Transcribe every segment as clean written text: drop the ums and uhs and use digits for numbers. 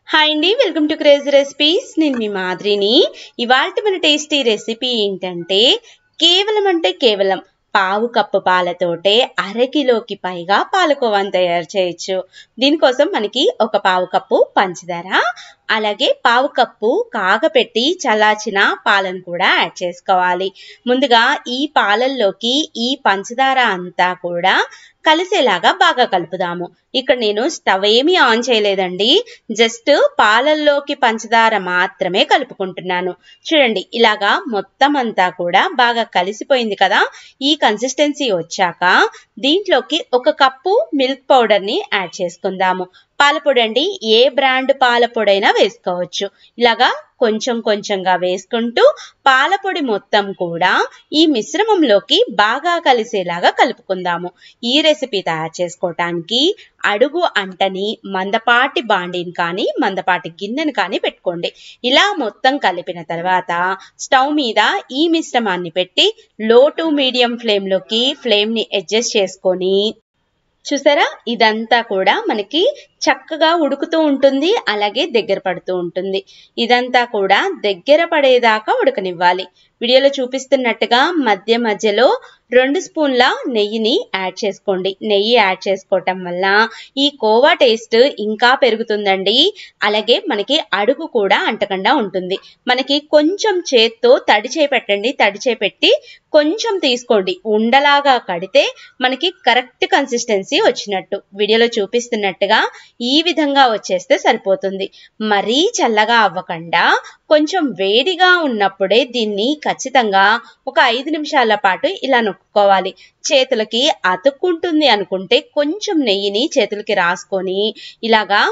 Hi అండి, welcome to crazy recipes. నేను మీ మాదిరిని. ఇవాల్టి మన టేస్టీ రెసిపీ ఏంటంటే కేవలం పావు కప్పు పాలతోటే అరకిలోకి పైగా పాలకోవాని తయారు చేయొచ్చు. దీనికోసం మనకి ఒక పావు కప్పు పంచదార, అలాగే పావు కప్పు కాగపెట్టి చల్లార్చిన పాలను కూడా యాడ్ చేసుకోవాలి. ముందుగా ఈ పాలల్లోకి ఈ పంచదార అంతా కూడా కలిసేలాగా బాగా కలుపుదాము. ఇక్కడ నేను స్టవ్ ఏమీ ఆన్ చేయలేదండి, జస్ట్ పాలల్లోకి పంచదార మాత్రమే కలుపుకుంటున్నాను. చూడండి, ఇలాగా మొత్తం అంతా కూడా బాగా కలిసిపోయింది కదా. ఈ కన్సిస్టెన్సీ వచ్చాక దీంట్లోకి ఒక కప్పు మిల్క్ పౌడర్ ని యాడ్ చేసుకుందాము. పాలపొడి అండి, ఏ బ్రాండ్ పాలపొడైనా వేసుకోవచ్చు. ఇలాగా కొంచెం కొంచెంగా వేసుకుంటూ పాలపొడి మొత్తం కూడా ఈ మిశ్రమంలోకి బాగా కలిసేలాగా కలుపుకుందాము. ఈ రెసిపీ తయారు చేసుకోవటానికి అడుగు అంటని మందపాటి బాండీని కానీ మందపాటి గిన్నెను కానీ పెట్టుకోండి. ఇలా మొత్తం కలిపిన తర్వాత స్టవ్ మీద ఈ మిశ్రమాన్ని పెట్టి లో టు మీడియం ఫ్లేమ్లోకి ఫ్లేమ్ని అడ్జస్ట్ చేసుకొని, చూసారా, ఇదంతా కూడా మనకి చక్కగా ఉడుకుతూ ఉంటుంది, అలాగే దగ్గర పడుతూ ఉంటుంది. ఇదంతా కూడా దగ్గర పడేదాకా ఉడకనివ్వాలి. వీడియోలో చూపిస్తున్నట్టుగా మధ్య మధ్యలో 2 స్పూన్ల నెయ్యిని యాడ్ చేసుకోండి. నెయ్యి యాడ్ చేసుకోవటం వల్ల ఈ కోవా టేస్ట్ ఇంకా పెరుగుతుందండి, అలాగే మనకి అడుగు కూడా అంటకుండా ఉంటుంది. మనకి కొంచెం చేత్తో తడిచే పెట్టండి, తడిచే పెట్టి కొంచెం తీసుకోండి. ఉండలాగా కడితే మనకి కరెక్ట్ కన్సిస్టెన్సీ వచ్చినట్టు. వీడియోలో చూపిస్తున్నట్టుగా ఈ విధంగా వచ్చేస్తే సరిపోతుంది. మరీ చల్లగా అవ్వకుండా కొంచెం వేడిగా ఉన్నప్పుడే దీన్ని ఖచ్చితంగా ఒక 5 నిమిషాల పాటు ఇలా నొక్కుకోవాలి. చేతులకి అతుక్కుంటుంది అనుకుంటే కొంచెం నెయ్యిని చేతులకి రాసుకొని ఇలాగా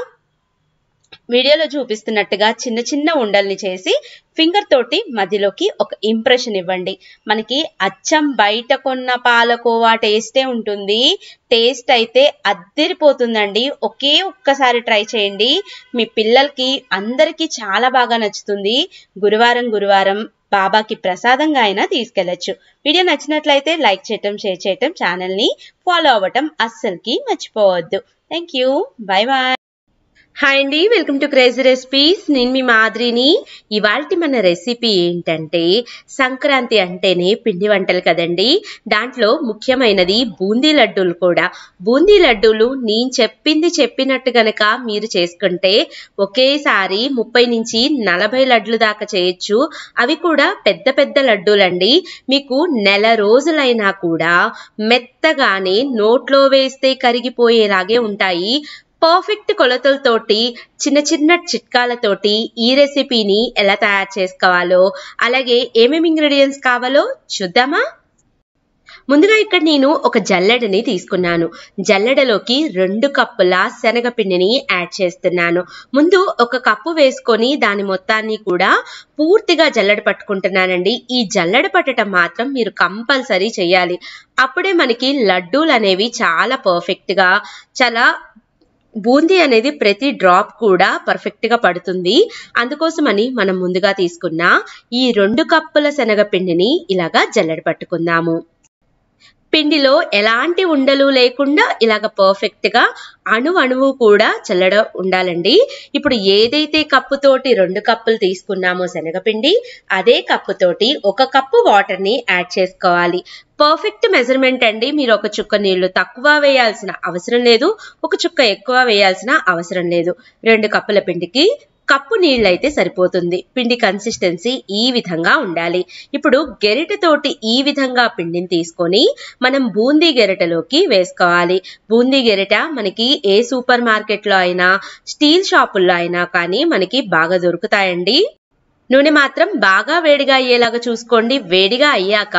వీడియోలో చూపిస్తున్నట్టుగా చిన్న చిన్న ఉండల్ని చేసి ఫింగర్ తోటి మధ్యలోకి ఒక ఇంప్రెషన్ ఇవ్వండి. మనకి అచ్చం బయట కొన్న పాలకోవా టేస్టే ఉంటుంది. టేస్ట్ అయితే అద్దరిపోతుందండి. ఒక్కసారి ట్రై చేయండి. మీ పిల్లలకి అందరికీ చాలా బాగా నచ్చుతుంది. గురువారం బాబాకి ప్రసాదంగా అయినా తీసుకెళ్లొచ్చు. వీడియో నచ్చినట్లయితే లైక్ చేయటం, షేర్ చేయటం, ఛానల్ని ఫాలో అవ్వటం అస్సలకి మర్చిపోవద్దు. Thank you, bye bye. Hi అండి, వెల్కమ్ టు క్రేజీ రెసిపీస్. నేను మీ మాదిరిని. ఇవాల్టి మన రెసిపీ ఏంటంటే సంక్రాంతి అంటేనే పిండి వంటలు కదండి. దాంట్లో ముఖ్యమైనది బూందీ లడ్డూలు కూడా. బూందీ లడ్డూలు నేను చెప్పినట్టు గనక మీరు చేసుకుంటే ఒకేసారి 30 నుంచి 40 లడ్లు దాకా చేయొచ్చు. అవి కూడా పెద్ద పెద్ద లడ్డూలండి. మీకు నెల రోజులైనా కూడా మెత్తగానే నోట్లో వేస్తే కరిగిపోయేలాగే ఉంటాయి. పర్ఫెక్ట్ కొలతలతోటి చిన్న చిన్న చిట్కాలతోటి ఈ రెసిపీని ఎలా తయారు చేసుకోవాలో, అలాగే ఏమేమి ఇంగ్రీడియంట్స్ కావాలో చూద్దామా. ముందుగా ఇక్కడ నేను ఒక జల్లెడని తీసుకున్నాను. జల్లెడలోకి 2 కప్పుల శనగపిండిని యాడ్ చేస్తున్నాను. ముందు 1 కప్పు వేసుకొని దాని మొత్తాన్ని కూడా పూర్తిగా జల్లెడ పట్టుకుంటున్నానండి. ఈ జల్లెడ పట్టడం మాత్రం మీరు కంపల్సరీ చేయాలి. అప్పుడే మనకి లడ్డూలు అనేవి చాలా పర్ఫెక్ట్గా, చాలా బూందీ అనేది ప్రతి డ్రాప్ కూడా పర్ఫెక్ట్ గా పడుతుంది. అందుకోసమని మనం ముందుగా తీసుకున్న ఈ 2 కప్పుల శనగపిండిని ఇలాగా జల్లెడ పట్టుకుందాము. పిండిలో ఎలాంటి ఉండలు లేకుండా ఇలాగ పర్ఫెక్ట్ గా అణువు కూడా చల్లడ ఉండాలండి. ఇప్పుడు ఏదైతే కప్పుతోటి 2 కప్పులు తీసుకున్నామో శనగపిండి, అదే కప్పుతోటి 1 కప్పు వాటర్ ని యాడ్ చేసుకోవాలి. పర్ఫెక్ట్ మెజర్మెంట్ అండి. మీరు 1 చుక్క నీళ్లు తక్కువ వేయాల్సిన అవసరం లేదు, 1 చుక్క ఎక్కువ వేయాల్సిన అవసరం లేదు. 2 కప్పుల పిండికి కప్పు నీళ్ళైతే సరిపోతుంది. పిండి కన్సిస్టెన్సీ ఈ విధంగా ఉండాలి. ఇప్పుడు గెరిటతోటి ఈ విధంగా పిండిని తీసుకొని మనం బూందీ గెరిటలోకి వేసుకోవాలి. బూందీ గెరిట మనకి ఏ సూపర్ మార్కెట్లో అయినా, స్టీల్ షాపుల్లో అయినా కానీ మనకి బాగా దొరుకుతాయండి. నూనె మాత్రం బాగా వేడిగా అయ్యేలాగా చూసుకోండి. వేడిగా అయ్యాక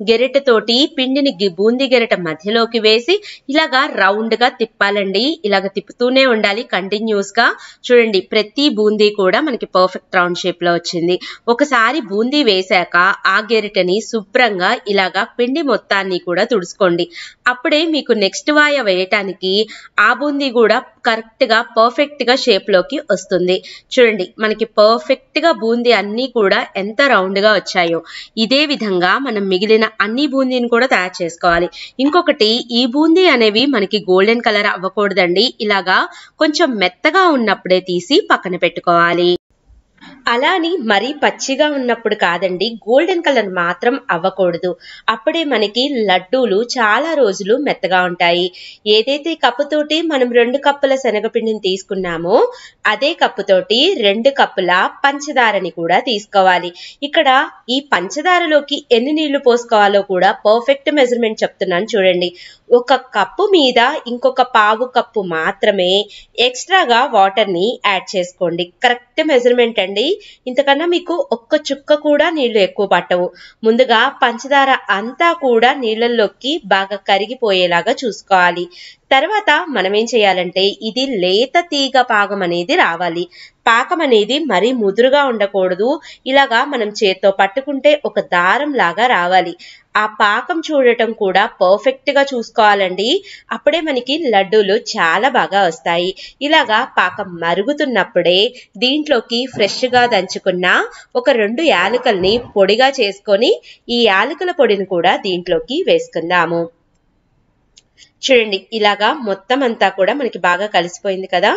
గెరిటతోటి పిండిని బూందీ గెరిట మధ్యలోకి వేసి ఇలాగా రౌండ్ గా తిప్పాలండి. ఇలాగ తిప్పుతూనే ఉండాలి కంటిన్యూస్ గా. చూడండి, ప్రతి బూందీ కూడా మనకి పర్ఫెక్ట్ రౌండ్ షేప్ లో వచ్చింది. ఒకసారి బూందీ వేశాక ఆ గెరిటని శుభ్రంగా ఇలాగా పిండి మొత్తాన్ని కూడా తుడుచుకోండి. అప్పుడే మీకు నెక్స్ట్ వాయ వేయటానికి ఆ బూందీ కూడా కరెక్ట్ గా పర్ఫెక్ట్ గా షేప్ లోకి వస్తుంది. చూడండి, మనకి పర్ఫెక్ట్ గా బూందీ బూందీ అన్నీ కూడా ఎంత రౌండ్గా వచ్చాయో ఇదే విధంగా మనం మిగిలిన అన్ని బూందీని కూడా తయారు చేసుకోవాలి. ఇంకొకటి, ఈ బూందీ అనేవి మనకి గోల్డెన్ కలర్ అవ్వకూడదండి. ఇలాగా కొంచెం మెత్తగా ఉన్నప్పుడే తీసి పక్కన పెట్టుకోవాలి. అలా అని మరీ పచ్చిగా ఉన్నప్పుడు కాదండి, గోల్డెన్ కలర్ మాత్రం అవ్వకూడదు. అప్పుడే మనకి లడ్డూలు చాలా రోజులు మెత్తగా ఉంటాయి. ఏదైతే కప్పుతోటి మనం 2 కప్పుల శనగపిండిని తీసుకున్నామో అదే కప్పుతోటి 2 కప్పుల పంచదారని కూడా తీసుకోవాలి. ఇక్కడ ఈ పంచదారలోకి ఎన్ని నీళ్లు పోసుకోవాలో కూడా పర్ఫెక్ట్ మెజర్మెంట్ చెప్తున్నాను చూడండి. 1 కప్పు మీద ఇంకొక పావు కప్పు మాత్రమే ఎక్స్ట్రాగా వాటర్ని యాడ్ చేసుకోండి. కరెక్ట్ మెజర్మెంట్ అండి. ఇంతకన్నా మీకు ఒక్క చుక్క కూడా నీళ్లు ఎక్కువ పట్టవు. ముందుగా పంచదార అంతా కూడా నీళ్ళల్లోకి బాగా కరిగిపోయేలాగా చూసుకోవాలి. తర్వాత మనం ఏం చేయాలంటే, ఇది లేత తీగ పాకం అనేది రావాలి. పాకం అనేది మరీ ముదురుగా ఉండకూడదు. ఇలాగా మనం చేత్తో పట్టుకుంటే ఒక దారం లాగా రావాలి. ఆ పాకం చూడటం కూడా పర్ఫెక్ట్ గా చూసుకోవాలండి. అప్పుడే మనకి లడ్డూలు చాలా బాగా వస్తాయి. ఇలాగా పాకం మరుగుతున్నప్పుడే దీంట్లోకి ఫ్రెష్ గా దంచుకున్న ఒక 2 యాలకుల్ని పొడిగా చేసుకొని ఈ యాలకుల పొడిని కూడా దీంట్లోకి వేసుకుందాము. చూడండి, ఇలాగా మొత్తం అంతా కూడా మనకి బాగా కలిసిపోయింది కదా.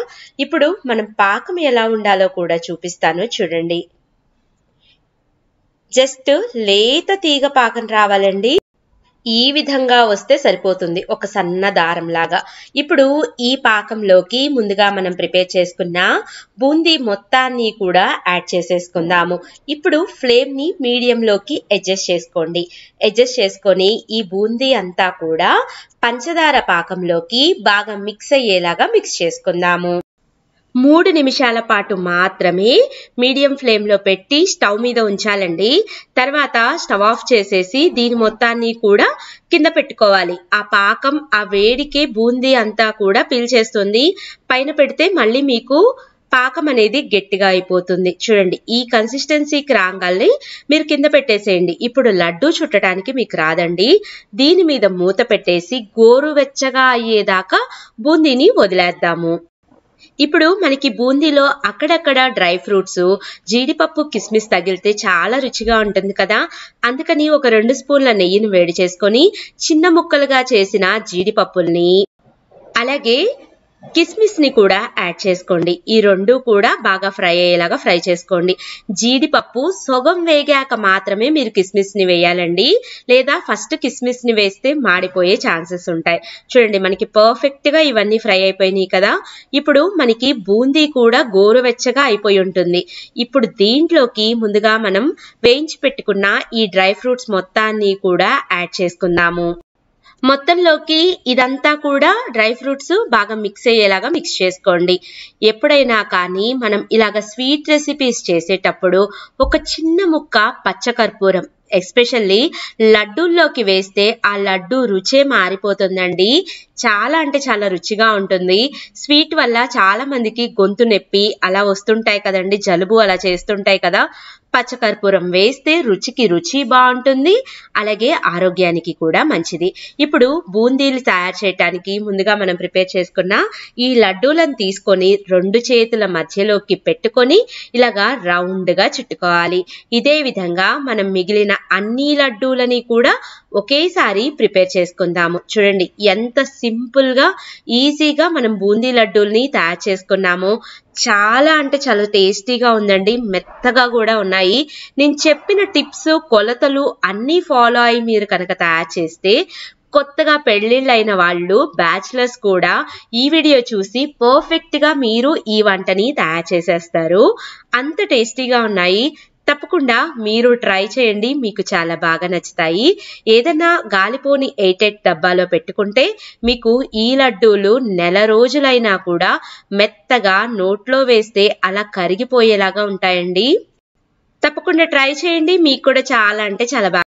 ఇప్పుడు మనం పాకం ఎలా ఉండాలో కూడా చూపిస్తాను చూడండి. జస్ట్ లేత తీగ పాకం రావాలండి. ఈ విధంగా వస్తే సరిపోతుంది, ఒక సన్న దారం లాగా. ఇప్పుడు ఈ పాకంలోకి ముందుగా మనం ప్రిపేర్ చేసుకున్న బూందీ మొత్తాన్ని కూడా యాడ్ చేసేసుకుందాము. ఇప్పుడు ఫ్లేమ్ ని మీడియంలోకి అడ్జస్ట్ చేసుకోండి. అడ్జస్ట్ చేసుకొని ఈ బూందీ అంతా కూడా పంచదార పాకంలోకి బాగా మిక్స్ అయ్యేలాగా మిక్స్ చేసుకుందాము. 3 నిమిషాల పాటు మాత్రమే మీడియం ఫ్లేమ్లో పెట్టి స్టవ్ మీద ఉంచాలండి. తర్వాత స్టవ్ ఆఫ్ చేసేసి దీని మొత్తాన్ని కూడా కింద పెట్టుకోవాలి. ఆ పాకం ఆ వేడికే బూందీ అంతా కూడా పీల్చేస్తుంది. పైన పెడితే మళ్ళీ మీకు పాకం అనేది గట్టిగా అయిపోతుంది. చూడండి, ఈ కన్సిస్టెన్సీకి రాగానే మీరు కింద పెట్టేసేయండి. ఇప్పుడు లడ్డూ చుట్టడానికి మీకు రాదండి. దీని మీద మూత పెట్టేసి గోరువెచ్చగా అయ్యేదాకా బూందీని వదిలేద్దాము. ఇప్పుడు మనకి బూందీలో అక్కడక్కడ డ్రై ఫ్రూట్స్, జీడిపప్పు, కిస్మిస్ తగిలితే చాలా రుచిగా ఉంటుంది కదా. అందుకని ఒక 2 స్పూన్ల నెయ్యిని వేడి చేసుకొని చిన్న ముక్కలుగా చేసిన జీడిపప్పుల్ని అలాగే కిస్మిస్ ని కూడా యాడ్ చేసుకోండి. ఈ 2 కూడా బాగా ఫ్రై అయ్యేలాగా ఫ్రై చేసుకోండి. జీడిపప్పు సగం వేగాక మాత్రమే మీరు కిస్మిస్ ని వేయాలండి, లేదా ఫస్ట్ కిస్మిస్ ని వేస్తే మాడిపోయే ఛాన్సెస్ ఉంటాయి. చూడండి, మనకి పర్ఫెక్ట్ గా ఇవన్నీ ఫ్రై అయిపోయినాయి కదా. ఇప్పుడు మనకి బూందీ కూడా గోరువెచ్చగా అయిపోయి ఉంటుంది. ఇప్పుడు దీంట్లోకి ముందుగా మనం వేయించి పెట్టుకున్న ఈ డ్రై ఫ్రూట్స్ మొత్తాన్ని కూడా యాడ్ చేసుకుందాము. మొత్తంలోకి ఇదంతా కూడా డ్రై ఫ్రూట్స్ బాగా మిక్స్ అయ్యేలాగా మిక్స్ చేసుకోండి. ఎప్పుడైనా కానీ మనం ఇలాగ స్వీట్ రెసిపీస్ చేసేటప్పుడు ఒక చిన్న ముక్క పచ్చకర్పూరం ఎస్పెషల్లీ లడ్డూల్లోకి వేస్తే ఆ లడ్డు రుచే మారిపోతుందండి. చాలా అంటే చాలా రుచిగా ఉంటుంది. స్వీట్ వల్ల చాలా మందికి గొంతు నొప్పి అలా వస్తుంటాయి కదండి, జలుబు అలా చేస్తుంటాయి కదా. పచ్చకర్పూరం వేస్తే రుచికి రుచి బాగుంటుంది, అలాగే ఆరోగ్యానికి కూడా మంచిది. ఇప్పుడు బూందీలు తయారు చేయడానికి ముందుగా మనం ప్రిపేర్ చేసుకున్న ఈ లడ్డూలను తీసుకొని 2 చేతుల మధ్యలోకి పెట్టుకొని ఇలాగా రౌండ్ గా చుట్టుకోవాలి. ఇదే విధంగా మనం మిగిలిన అన్ని లడ్డూలని కూడా ఒకేసారి ప్రిపేర్ చేసుకుందాము. చూడండి, ఎంత సింపుల్ గా ఈజీగా మనం బూందీ లడ్డూల్ని తయారు చేసుకున్నామో. చాలా అంటే చాలా టేస్టీగా ఉందండి, మెత్తగా కూడా ఉన్నాయి. నేను చెప్పిన టిప్స్, కొలతలు అన్నీ ఫాలో అయ్యి మీరు కనుక తయారు చేస్తే కొత్తగా పెళ్లిళ్ళైన వాళ్ళు, బ్యాచిలర్స్ కూడా ఈ వీడియో చూసి పర్ఫెక్ట్ గా మీరు ఈ వంటని తయారు చేసేస్తారు. అంత టేస్టీగా ఉన్నాయి. తప్పకుండా మీరు ట్రై చేయండి, మీకు చాలా బాగా నచ్చుతాయి. ఏదైనా గాలిపోని ఎయిటెడ్ డబ్బాలో పెట్టుకుంటే మీకు ఈ లడ్డూలు నెల రోజులైనా కూడా మెత్తగా నోట్లో వేస్తే అలా కరిగిపోయేలాగా ఉంటాయండి. తప్పకుండా ట్రై చేయండి, మీకు కూడా చాలా అంటే చాలా బాగా